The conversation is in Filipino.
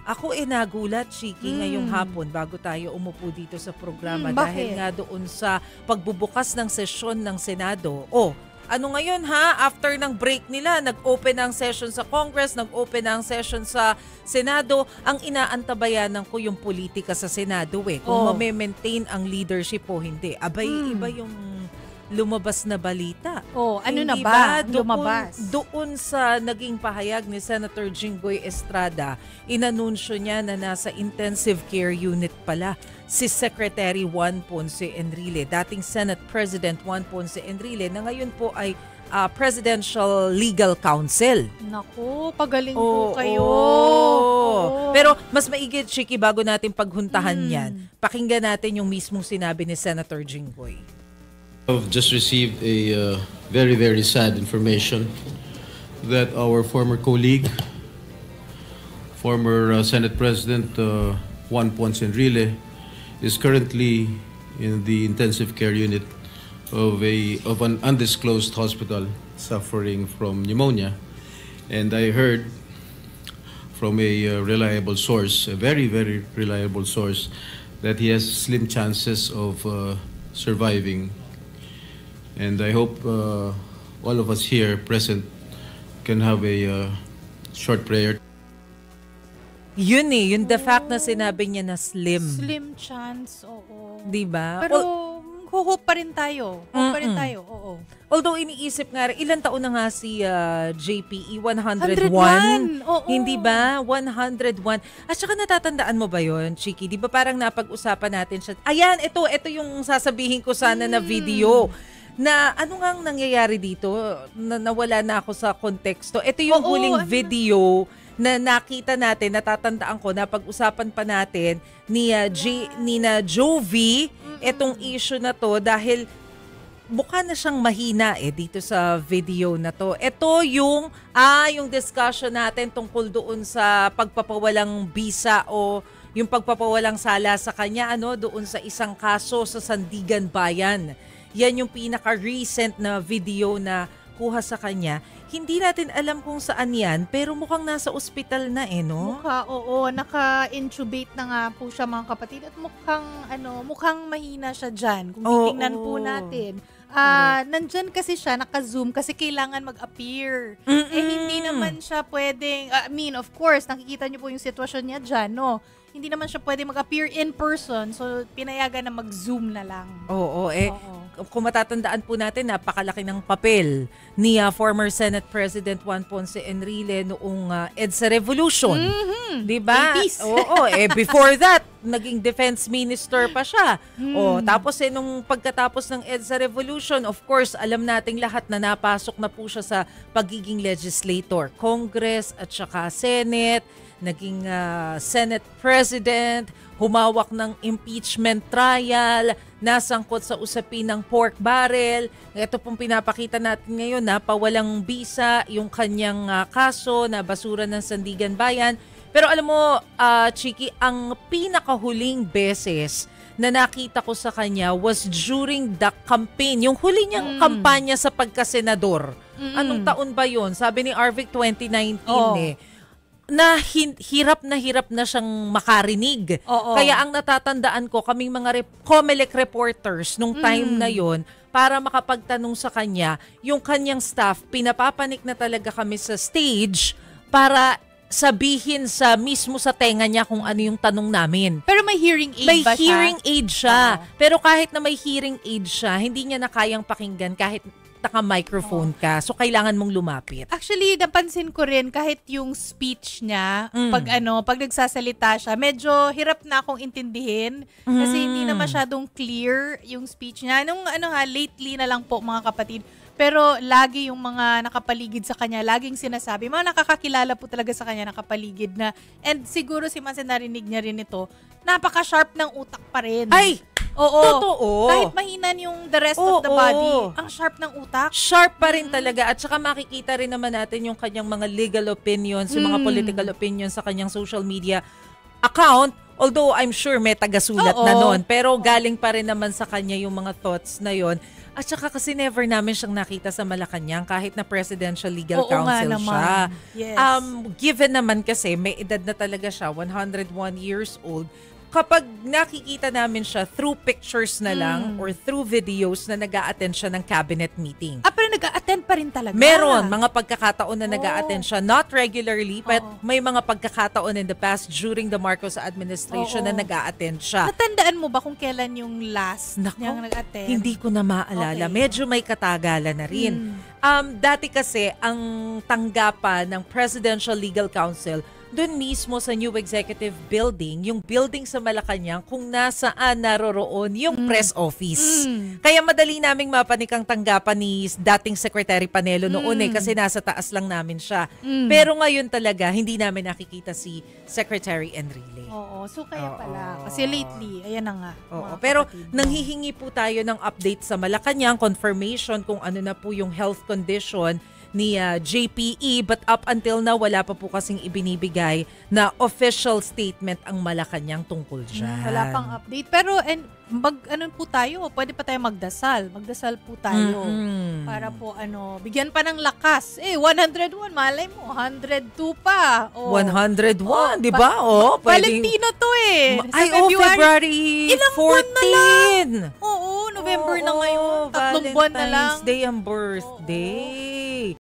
Ako nagulat, Chiki, ngayong hapon bago tayo umupo dito sa programa Bakit? dahil nga doon sa pagbubukas ng sesyon ng Senado. Ano ngayon after ng break nila, nag-open ang session sa Congress, nag-open ang session sa Senado. Ang inaantabayanan ko yung politika sa Senado kung mame-maintain ang leadership o hindi. Abay, iba yung lumabas na balita. Ano na Hindi ba? Doon, Lumabas. doon sa naging pahayag ni Senator Jinggoy Estrada, inanunsyo niya na nasa intensive care unit pala si Secretary Juan Ponce Enrile, dating Senate President Juan Ponce Enrile, na ngayon po ay Presidential Legal Counsel. Naku, pagaling po kayo. Pero mas maigit, Chiki, bago natin paghuntahan yan, pakinggan natin yung mismong sinabi ni Senator Jinggoy. I've just received a very, very sad information that our former colleague, former Senate President Juan Ponce Enrile, is currently in the intensive care unit of an undisclosed hospital suffering from pneumonia. And I heard from a reliable source, a very, very reliable source, that he has slim chances of surviving. And I hope all of us here present can have a short prayer. Yun yung the fact na sinabi niya na slim. Slim chance, oo. Diba? Pero hope pa rin tayo. Hope pa rin tayo, oo. Although iniisip nga, ilang taon na nga si JPE? 101? 101, oo. Hindi ba? 101. At saka natatandaan mo ba yon, Chiki? Di ba parang napag-usapan natin siya? Ayan, ito yung sasabihin ko sana na video. Na ano nga ang nangyayari dito? Nawala na ako sa konteksto. Ito yung huling video na nakita natin, natatandaan ko, napag-usapan pa natin ni na Jovi itong issue na to dahil mukha na siyang mahina dito sa video na to. Ito yung discussion natin tungkol doon sa pagpapawalang bisa o yung pagpapawalang sala sa kanya doon sa isang kaso sa Sandigan Bayan. Yan yung pinaka-recent na video na kuha sa kanya. Hindi natin alam kung saan yan, pero mukhang nasa ospital na no? Oo. Naka-intubate na nga po siya, mga kapatid. At mukhang mahina siya dyan. Kung titingnan po natin. Nandyan kasi siya, naka-zoom, kasi kailangan mag-appear. Hindi naman siya pwedeng, of course, nakikita niyo po yung sitwasyon niya dyan, no? Hindi naman siya pwedeng mag-appear in person, so pinayagan na mag-zoom na lang. Oo. Kung matatandaan po natin, napakalaki ng papel ni former Senate President Juan Ponce Enrile noong EDSA Revolution. Diba? 80s. Oo. Before that, naging defense minister pa siya. Tapos nung pagkatapos ng EDSA Revolution, of course, alam nating lahat na napasok na po siya sa pagiging legislator, Congress at saka Senate, naging Senate President, humawak ng impeachment trial, nasangkot sa usapin ng pork barrel. Ito pong pinapakita natin ngayon, napawalang bisa yung kanyang kaso na basura ng Sandigan Bayan. Pero alam mo, Chiki, ang pinakahuling beses na nakita ko sa kanya was during the campaign, yung huli niyang kampanya sa pagkasenador. Anong taon ba yun? Sabi ni Arvic 2019 na hirap na siyang makarinig. Kaya ang natatandaan ko, kaming mga COMELEC reporters nung time na yon, para makapagtanong sa kanya, yung kanyang staff, pinapapanik na talaga kami sa stage para sabihin mismo sa tenga niya kung ano yung tanong namin. Pero may hearing aid ba siya? May hearing aid siya. Pero kahit na may hearing aid siya, hindi niya na kayang pakinggan kahit naka-microphone ka. So, kailangan mong lumapit. Actually, napansin ko rin kahit yung speech niya, pag nagsasalita siya, medyo hirap na akong intindihin kasi hindi na masyadong clear yung speech niya. Lately na lang po, mga kapatid. Pero lagi yung mga nakapaligid sa kanya, laging sinasabi, mga nakakakilala po talaga sa kanya nakapaligid na, and siguro si Manse narinig niya rin ito, napaka-sharp ng utak pa rin. Ay! Oo. Totoo. Kahit mahinan yung the rest of the body, ang sharp ng utak. Sharp pa rin talaga. At saka makikita rin naman natin yung kanyang mga legal opinions, yung mga political opinions sa kanyang social media. account. Although I'm sure may tagasulat na Oo. noon, pero galing pa rin naman sa kanya yung mga thoughts na yon. At saka kasi never namin siyang nakita sa Malacanang kahit na Presidential Legal Oo nga Counsel naman. siya. Yes. Given naman kasi may edad na talaga siya, 101 years old. Kapag nakikita namin siya through pictures na lang or through videos na nag-a-attend siya ng cabinet meeting. Pero nag-a-attend pa rin talaga. Meron mga pagkakataon na nag-a-attend siya, not regularly, but may mga pagkakataon in the past during the Marcos administration na nag-a-attend siya. Natandaan mo ba kung kailan yung last Nako, niyang nag-attend? hindi ko na maalala. Okay. Medyo may katagalan na rin. Dati kasi, ang tanggapan ng Presidential Legal Counsel, doon mismo sa New Executive Building, yung building sa Malacanang, kung nasaan naroroon yung press office. Kaya madali naming mapanikang tanggapan ni dating Secretary Panelo noon kasi nasa taas lang namin siya. Pero ngayon talaga, hindi namin nakikita si Secretary Enrile. Oo, so kaya pala. Kasi lately, ayan na nga. Oo, mga pero kapatid mo. nanghihingi po tayo ng update sa Malacanang, confirmation kung ano na po yung health condition ni JPE, but up until now wala pa po kasing ibinibigay na official statement ang Malacanang tungkol dyan. Wala pang update. Pero ano po tayo, pwede pa tayo magdasal. Magdasal po tayo. Para po bigyan pa ng lakas. 101, malay mo, 102 pa. Oh. 101, di ba? Valentino to Ay, February Ilang buwan na lang. 14. Oo, November na ngayon. 3 buwan na lang. Valentine's Day ang birthday.